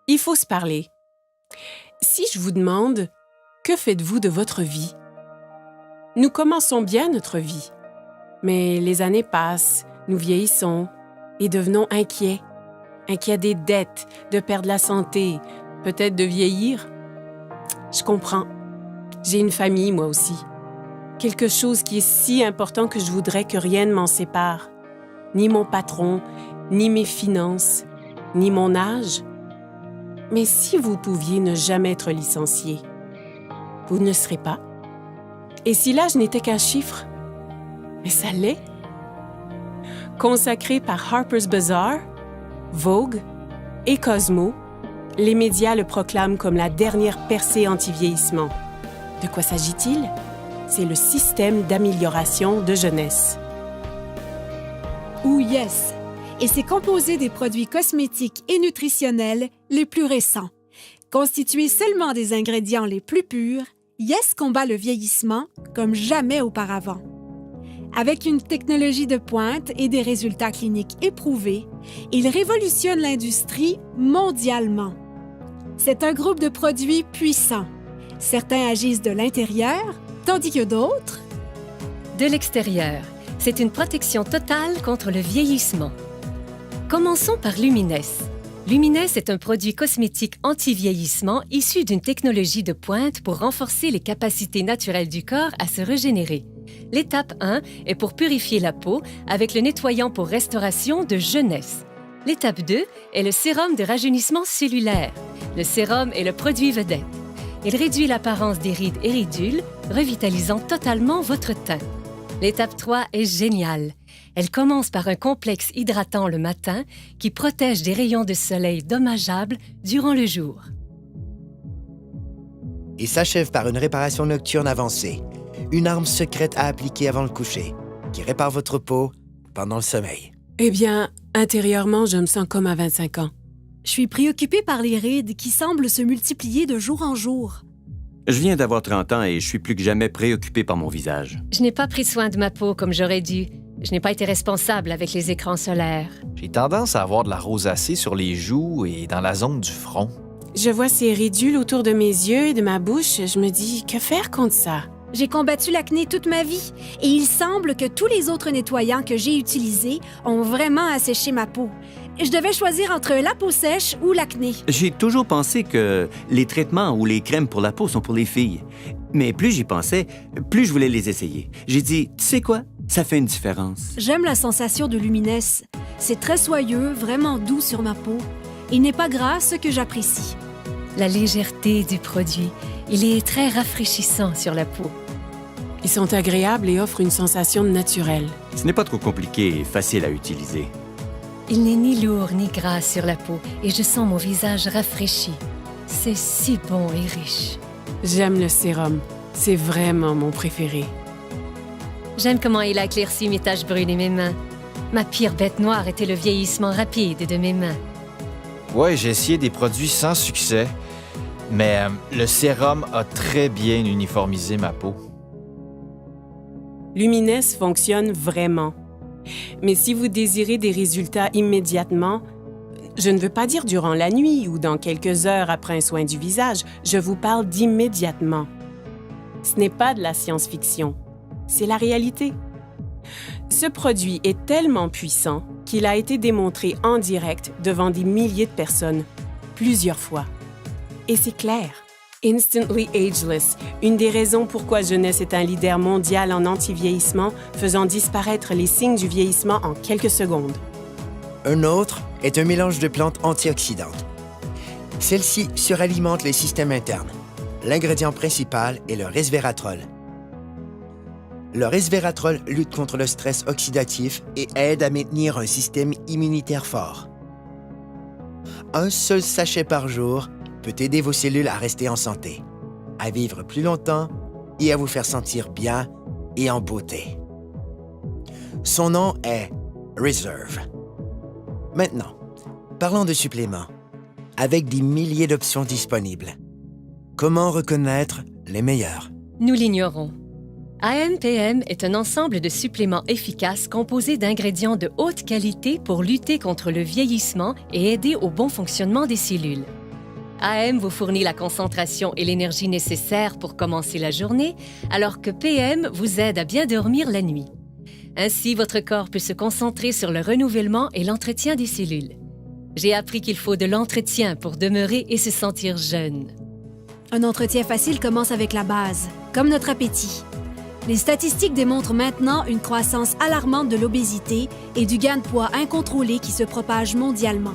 Il faut se parler. Si je vous demande, que faites-vous de votre vie? Nous commençons bien notre vie, mais les années passent, nous vieillissons et devenons inquiets. Inquiets des dettes, de perdre la santé, peut-être de vieillir. Je comprends. J'ai une famille, moi aussi. Quelque chose qui est si important que je voudrais que rien ne m'en sépare. Ni mon patron, ni mes finances, ni mon âge. Mais si vous pouviez ne jamais être licencié, vous ne serez pas. Et si l'âge n'était qu'un chiffre? Mais ça l'est. Consacré par Harper's Bazaar, Vogue et Cosmo, les médias le proclament comme la dernière percée anti-vieillissement. De quoi s'agit-il? C'est le système d'amélioration de jeunesse. Ou Yes, et c'est composé des produits cosmétiques et nutritionnels les plus récents. Constitué seulement des ingrédients les plus purs, Yes combat le vieillissement comme jamais auparavant. Avec une technologie de pointe et des résultats cliniques éprouvés, il révolutionne l'industrie mondialement. C'est un groupe de produits puissants. Certains agissent de l'intérieur, tandis que d'autres... De l'extérieur. C'est une protection totale contre le vieillissement. Commençons par Lumines. Lumines est un produit cosmétique anti-vieillissement issu d'une technologie de pointe pour renforcer les capacités naturelles du corps à se régénérer. L'étape 1 est pour purifier la peau avec le nettoyant pour restauration de jeunesse. L'étape 2 est le sérum de rajeunissement cellulaire. Le sérum est le produit vedette. Il réduit l'apparence des rides et ridules, revitalisant totalement votre teint. L'étape 3 est géniale. Elle commence par un complexe hydratant le matin qui protège des rayons de soleil dommageables durant le jour. Et s'achève par une réparation nocturne avancée, une arme secrète à appliquer avant le coucher, qui répare votre peau pendant le sommeil. Eh bien, intérieurement, je me sens comme à 25 ans. Je suis préoccupée par les rides qui semblent se multiplier de jour en jour. Je viens d'avoir 30 ans et je suis plus que jamais préoccupé par mon visage. Je n'ai pas pris soin de ma peau comme j'aurais dû. Je n'ai pas été responsable avec les écrans solaires. J'ai tendance à avoir de la rosacée sur les joues et dans la zone du front. Je vois ces ridules autour de mes yeux et de ma bouche. Je me dis, que faire contre ça? J'ai combattu l'acné toute ma vie et il semble que tous les autres nettoyants que j'ai utilisés ont vraiment asséché ma peau. Je devais choisir entre la peau sèche ou l'acné. J'ai toujours pensé que les traitements ou les crèmes pour la peau sont pour les filles. Mais plus j'y pensais, plus je voulais les essayer. J'ai dit, tu sais quoi? Ça fait une différence. J'aime la sensation de Lumines. C'est très soyeux, vraiment doux sur ma peau. Il n'est pas gras, ce que j'apprécie. La légèreté du produit. Il est très rafraîchissant sur la peau. Ils sont agréables et offrent une sensation naturelle. Ce n'est pas trop compliqué et facile à utiliser. Il n'est ni lourd ni gras sur la peau et je sens mon visage rafraîchi. C'est si bon et riche. J'aime le sérum. C'est vraiment mon préféré. J'aime comment il a éclairci mes taches brunes et mes mains. Ma pire bête noire était le vieillissement rapide de mes mains. Ouais, j'ai essayé des produits sans succès, mais le sérum a très bien uniformisé ma peau. Lumines fonctionne vraiment. Mais si vous désirez des résultats immédiatement, je ne veux pas dire durant la nuit ou dans quelques heures après un soin du visage, je vous parle d'immédiatement. Ce n'est pas de la science-fiction, c'est la réalité. Ce produit est tellement puissant qu'il a été démontré en direct devant des milliers de personnes, plusieurs fois. Et c'est clair. Instantly Ageless, une des raisons pourquoi Jeunesse est un leader mondial en anti-vieillissement, faisant disparaître les signes du vieillissement en quelques secondes. Un autre est un mélange de plantes antioxydantes. Celles-ci suralimentent les systèmes internes. L'ingrédient principal est le resveratrol. Le resveratrol lutte contre le stress oxydatif et aide à maintenir un système immunitaire fort. Un seul sachet par jour peut aider vos cellules à rester en santé, à vivre plus longtemps et à vous faire sentir bien et en beauté. Son nom est Reserve. Maintenant, parlons de suppléments. Avec des milliers d'options disponibles, comment reconnaître les meilleurs? Nous l'ignorons. AMPM est un ensemble de suppléments efficaces composés d'ingrédients de haute qualité pour lutter contre le vieillissement et aider au bon fonctionnement des cellules. AM vous fournit la concentration et l'énergie nécessaires pour commencer la journée, alors que PM vous aide à bien dormir la nuit. Ainsi, votre corps peut se concentrer sur le renouvellement et l'entretien des cellules. J'ai appris qu'il faut de l'entretien pour demeurer et se sentir jeune. Un entretien facile commence avec la base, comme notre appétit. Les statistiques démontrent maintenant une croissance alarmante de l'obésité et du gain de poids incontrôlé qui se propage mondialement.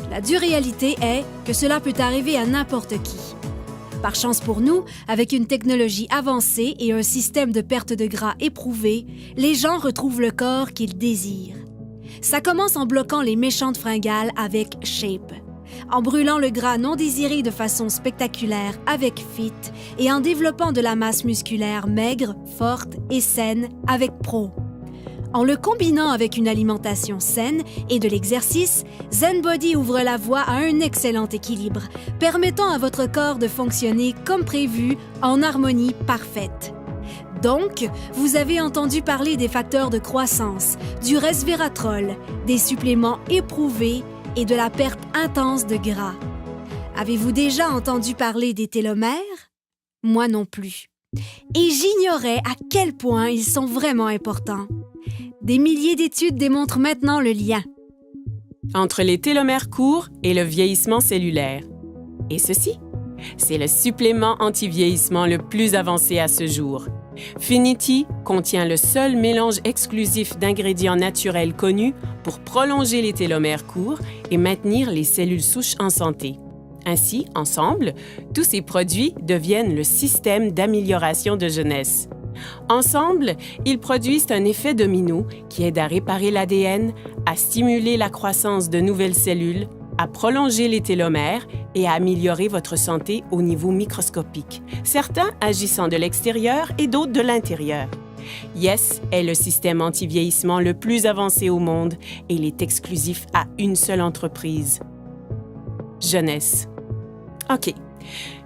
La dure réalité est que cela peut arriver à n'importe qui. Par chance pour nous, avec une technologie avancée et un système de perte de gras éprouvé, les gens retrouvent le corps qu'ils désirent. Ça commence en bloquant les méchantes fringales avec Shape, en brûlant le gras non désiré de façon spectaculaire avec Fit et en développant de la masse musculaire maigre, forte et saine avec Pro. En le combinant avec une alimentation saine et de l'exercice, ZenBody ouvre la voie à un excellent équilibre, permettant à votre corps de fonctionner comme prévu en harmonie parfaite. Donc, vous avez entendu parler des facteurs de croissance, du resveratrol, des suppléments éprouvés et de la perte intense de gras. Avez-vous déjà entendu parler des télomères? Moi non plus. Et j'ignorais à quel point ils sont vraiment importants. Des milliers d'études démontrent maintenant le lien entre les télomères courts et le vieillissement cellulaire. Et ceci, c'est le supplément anti-vieillissement le plus avancé à ce jour. Finity contient le seul mélange exclusif d'ingrédients naturels connus pour prolonger les télomères courts et maintenir les cellules souches en santé. Ainsi, ensemble, tous ces produits deviennent le système d'amélioration de jeunesse. Ensemble, ils produisent un effet domino qui aide à réparer l'ADN, à stimuler la croissance de nouvelles cellules, à prolonger les télomères et à améliorer votre santé au niveau microscopique, certains agissant de l'extérieur et d'autres de l'intérieur. Yes est le système anti-vieillissement le plus avancé au monde et il est exclusif à une seule entreprise. Jeunesse. OK.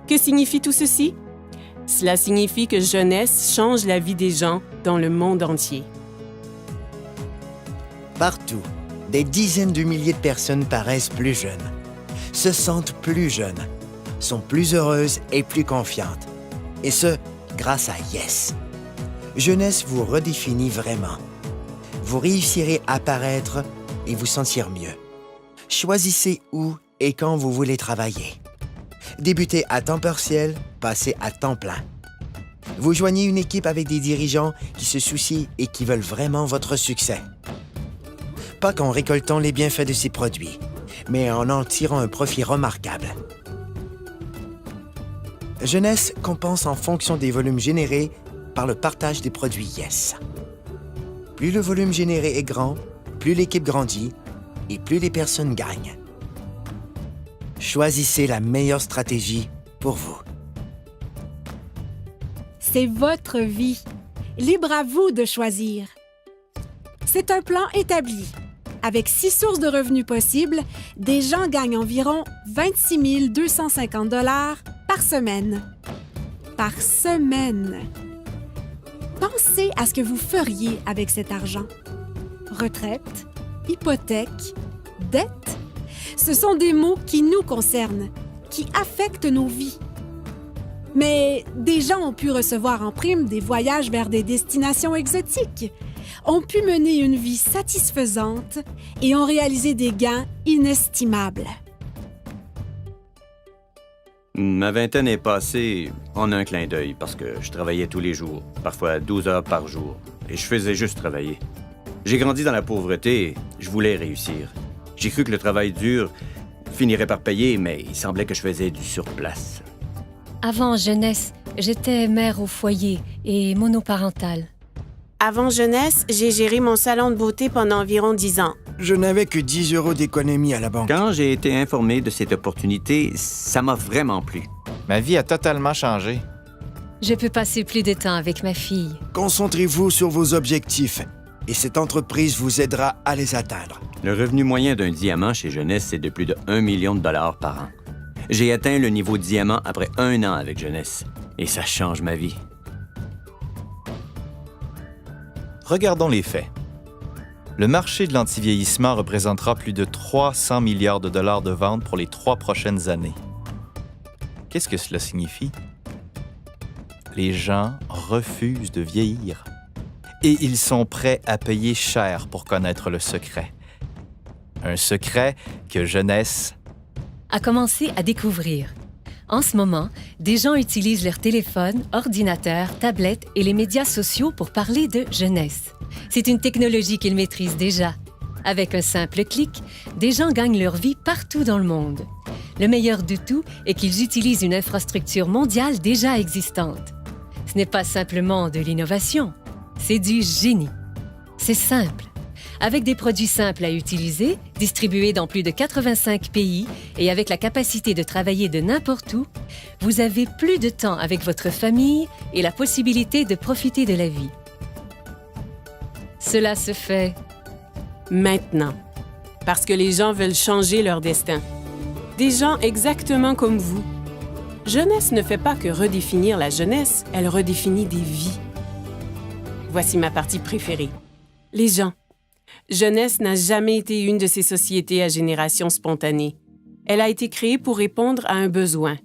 Que signifie tout ceci? Cela signifie que jeunesse change la vie des gens dans le monde entier. Partout, des dizaines de milliers de personnes paraissent plus jeunes, se sentent plus jeunes, sont plus heureuses et plus confiantes. Et ce, grâce à Yes. Jeunesse vous redéfinit vraiment. Vous réussirez à paraître et vous sentir mieux. Choisissez où et quand vous voulez travailler. Débutez à temps partiel, passez à temps plein. Vous joignez une équipe avec des dirigeants qui se soucient et qui veulent vraiment votre succès. Pas qu'en récoltant les bienfaits de ces produits, mais en tirant un profit remarquable. Jeunesse compense en fonction des volumes générés par le partage des produits Yes. Plus le volume généré est grand, plus l'équipe grandit et plus les personnes gagnent. Choisissez la meilleure stratégie pour vous. C'est votre vie. Libre à vous de choisir. C'est un plan établi. Avec 6 sources de revenus possibles, des gens gagnent environ 26 250 $ par semaine. Par semaine. Pensez à ce que vous feriez avec cet argent. Retraite, hypothèque, dette. Ce sont des mots qui nous concernent, qui affectent nos vies. Mais des gens ont pu recevoir en prime des voyages vers des destinations exotiques, ont pu mener une vie satisfaisante et ont réalisé des gains inestimables. Ma vingtaine est passée en un clin d'œil parce que je travaillais tous les jours, parfois 12 heures par jour, et je faisais juste travailler. J'ai grandi dans la pauvreté et je voulais réussir. J'ai cru que le travail dur finirait par payer, mais il semblait que je faisais du surplace. Avant jeunesse, j'étais mère au foyer et monoparentale. Avant jeunesse, j'ai géré mon salon de beauté pendant environ 10 ans. Je n'avais que 10 € d'économie à la banque. Quand j'ai été informé de cette opportunité, ça m'a vraiment plu. Ma vie a totalement changé. Je peux passer plus de temps avec ma fille. Concentrez-vous sur vos objectifs et cette entreprise vous aidera à les atteindre. Le revenu moyen d'un diamant chez Jeunesse, c'est de plus de 1 million de dollars par an. J'ai atteint le niveau diamant après 1 an avec Jeunesse. Et ça change ma vie. Regardons les faits. Le marché de l'antivieillissement représentera plus de 300 milliards de dollars de ventes pour les 3 prochaines années. Qu'est-ce que cela signifie? Les gens refusent de vieillir. Et ils sont prêts à payer cher pour connaître le secret. Un secret que Jeunesse A commencé à découvrir. En ce moment, des gens utilisent leur téléphone, ordinateur, tablette et les médias sociaux pour parler de jeunesse. C'est une technologie qu'ils maîtrisent déjà. Avec un simple clic, des gens gagnent leur vie partout dans le monde. Le meilleur de tout est qu'ils utilisent une infrastructure mondiale déjà existante. Ce n'est pas simplement de l'innovation, c'est du génie. C'est simple. Avec des produits simples à utiliser, distribués dans plus de 85 pays et avec la capacité de travailler de n'importe où, vous avez plus de temps avec votre famille et la possibilité de profiter de la vie. Cela se fait Maintenant. Parce que les gens veulent changer leur destin. Des gens exactement comme vous. Jeunesse ne fait pas que redéfinir la jeunesse, elle redéfinit des vies. Voici ma partie préférée. Les gens. Jeunesse n'a jamais été une de ces sociétés à génération spontanée. Elle a été créée pour répondre à un besoin.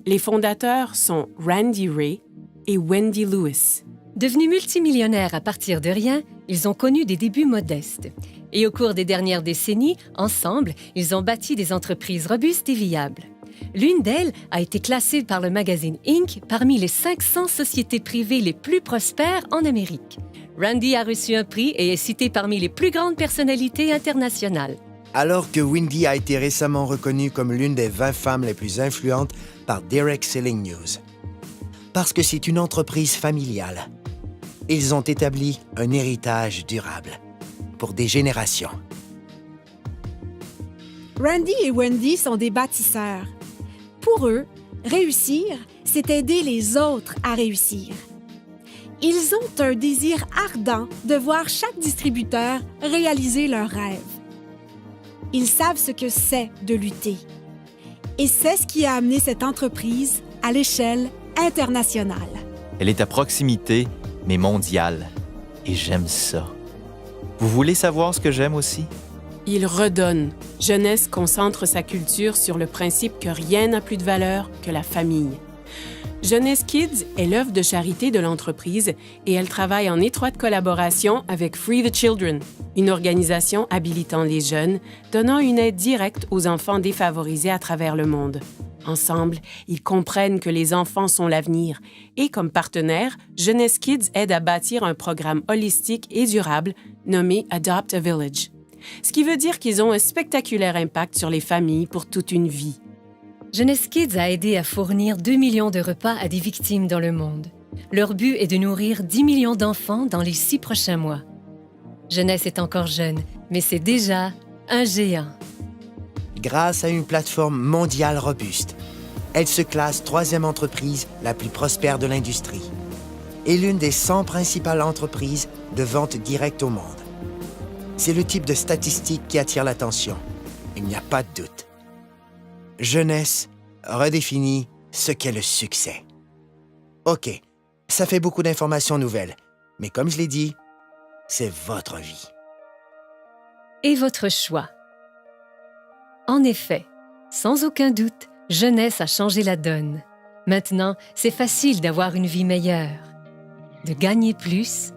Les fondateurs sont Randy Ray et Wendy Lewis. Devenus multimillionnaires à partir de rien, ils ont connu des débuts modestes. Et au cours des dernières décennies, ensemble, ils ont bâti des entreprises robustes et viables. L'une d'elles a été classée par le magazine Inc. parmi les 500 sociétés privées les plus prospères en Amérique. Randy a reçu un prix et est cité parmi les plus grandes personnalités internationales. Alors que Wendy a été récemment reconnue comme l'une des 20 femmes les plus influentes par Direct Selling News. Parce que c'est une entreprise familiale. Ils ont établi un héritage durable pour des générations. Randy et Wendy sont des bâtisseurs. Pour eux, réussir, c'est aider les autres à réussir. Ils ont un désir ardent de voir chaque distributeur réaliser leurs rêves. Ils savent ce que c'est de lutter. Et c'est ce qui a amené cette entreprise à l'échelle internationale. Elle est à proximité, mais mondiale. Et j'aime ça. Vous voulez savoir ce que j'aime aussi? Il redonne. Jeunesse concentre sa culture sur le principe que rien n'a plus de valeur que la famille. Jeunesse Kids est l'œuvre de charité de l'entreprise et elle travaille en étroite collaboration avec Free the Children, une organisation habilitant les jeunes, donnant une aide directe aux enfants défavorisés à travers le monde. Ensemble, ils comprennent que les enfants sont l'avenir et, comme partenaire, Jeunesse Kids aide à bâtir un programme holistique et durable nommé Adopt a Village. Ce qui veut dire qu'ils ont un spectaculaire impact sur les familles pour toute une vie. Jeunesse Kids a aidé à fournir 2 millions de repas à des victimes dans le monde. Leur but est de nourrir 10 millions d'enfants dans les 6 prochains mois. Jeunesse est encore jeune, mais c'est déjà un géant. Grâce à une plateforme mondiale robuste, elle se classe 3e entreprise la plus prospère de l'industrie et l'une des 100 principales entreprises de vente directe au monde. C'est le type de statistique qui attire l'attention. Il n'y a pas de doute. Jeunesse redéfinit ce qu'est le succès. OK, ça fait beaucoup d'informations nouvelles, mais comme je l'ai dit, c'est votre vie. Et votre choix. En effet, sans aucun doute, Jeunesse a changé la donne. Maintenant, c'est facile d'avoir une vie meilleure, de gagner plus,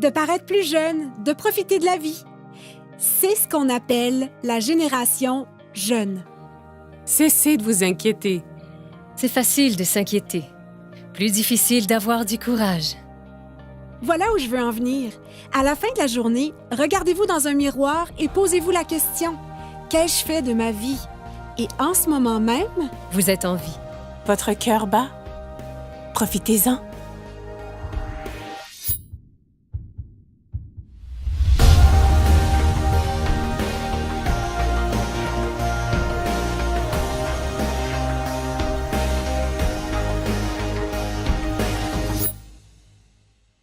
De paraître plus jeune, de profiter de la vie. C'est ce qu'on appelle la génération jeune. Cessez de vous inquiéter. c'est facile de s'inquiéter. Plus difficile d'avoir du courage. Voilà où je veux en venir. À la fin de la journée, regardez-vous dans un miroir et posez-vous la question. Qu'ai-je fait de ma vie? Et en ce moment même, Vous êtes en vie. Votre cœur bat? Profitez-en.